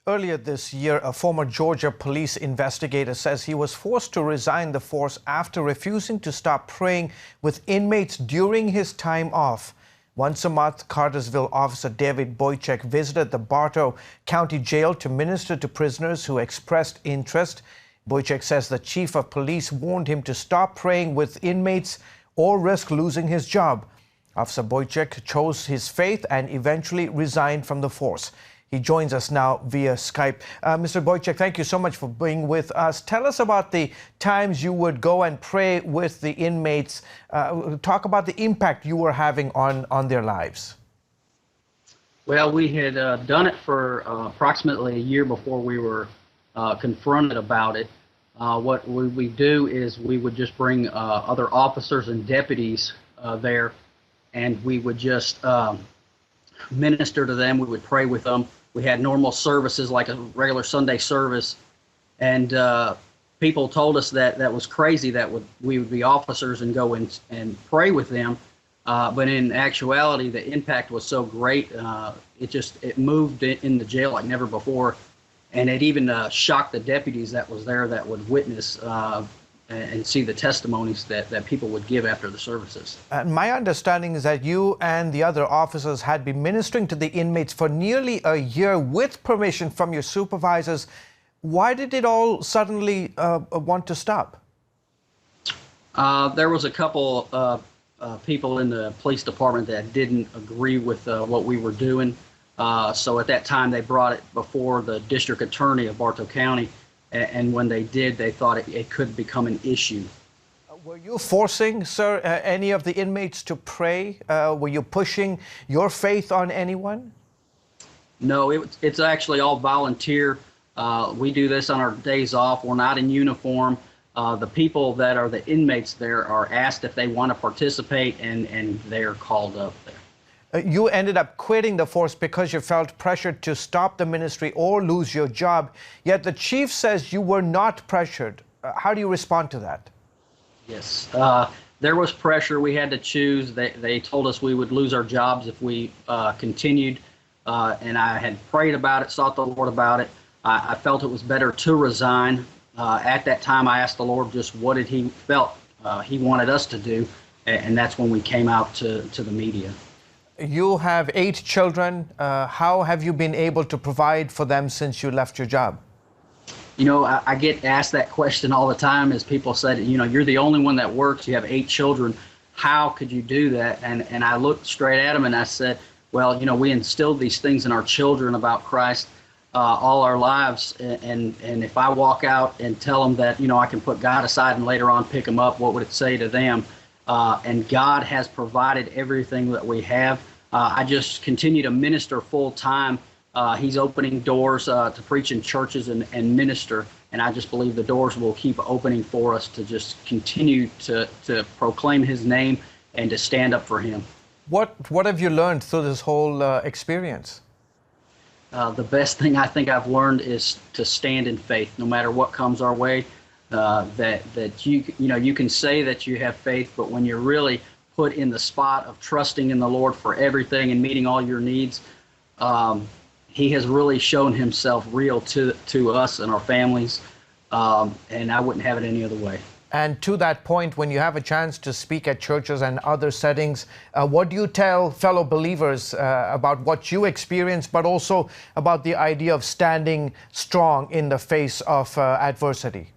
Earlier this year, a former Georgia police investigator says he was forced to resign the force after refusing to stop praying with inmates during his time off. Once a month, Cartersville officer David Boychek visited the Bartow County Jail to minister to prisoners who expressed interest. Boychek says the chief of police warned him to stop praying with inmates or risk losing his job. Officer Boychek chose his faith and eventually resigned from the force. He joins us now via Skype. Mr. Boychek, thank you so much for being with us. Tell us about the times you would go and pray with the inmates. Talk about the impact you were having on their lives. Well, we had done it for approximately a year before we were confronted about it. What we do is we would just bring other officers and deputies there, and we would just minister to them. We would pray with them. We had normal services like a regular Sunday service, and people told us that that was crazy that we would be officers and go and pray with them, but in actuality the impact was so great, it moved in the jail like never before, and it even shocked the deputies that was there that would witness and see the testimonies that people would give after the services. My understanding is that you and the other officers had been ministering to the inmates for nearly a year with permission from your supervisors. Why did it all suddenly want to stop? There was a couple people in the police department that didn't agree with what we were doing. So at that time they brought it before the district attorney of Bartow County. And when they did, they thought it could become an issue. Were you forcing, sir, any of the inmates to pray? Were you pushing your faith on anyone? No, it's actually all volunteer. We do this on our days off. We're not in uniform. The people that are the inmates there are asked if they want to participate, and they're called up there. You ended up quitting the force because you felt pressured to stop the ministry or lose your job. Yet the chief says you were not pressured. How do you respond to that? Yes, there was pressure. We had to choose. They told us we would lose our jobs if we continued. And I had prayed about it, sought the Lord about it. I felt it was better to resign. At that time, I asked the Lord just what did he felt he wanted us to do. And that's when we came out to the media. You have 8 children. How have you been able to provide for them since you left your job? You know, I get asked that question all the time as people said, you know, you're the only one that works. You have 8 children. How could you do that? And I looked straight at them and I said, well, you know, we instilled these things in our children about Christ all our lives. And if I walk out and tell them that, you know, I can put God aside and later on pick them up, what would it say to them? And God has provided everything that we have. I just continue to minister full time. He's opening doors to preach in churches and minister. And I just believe the doors will keep opening for us to just continue to proclaim his name and to stand up for him. What have you learned through this whole experience? The best thing I think I've learned is to stand in faith, no matter what comes our way. That you can say that you have faith, but when you're really put in the spot of trusting in the Lord for everything and meeting all your needs, he has really shown himself real to us and our families, and I wouldn't have it any other way. And to that point, when you have a chance to speak at churches and other settings, what do you tell fellow believers about what you experience, but also about the idea of standing strong in the face of adversity?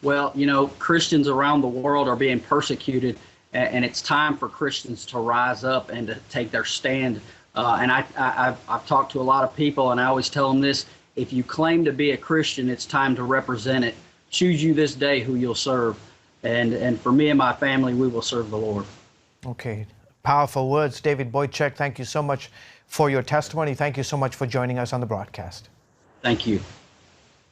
Well, you know, Christians around the world are being persecuted, and it's time for Christians to rise up and to take their stand. And I've talked to a lot of people, and I always tell them this: if you claim to be a Christian, it's time to represent it. Choose you this day who you'll serve. And for me and my family, we will serve the Lord. Okay. Powerful words. David Boychek, thank you so much for your testimony. Thank you so much for joining us on the broadcast. Thank you.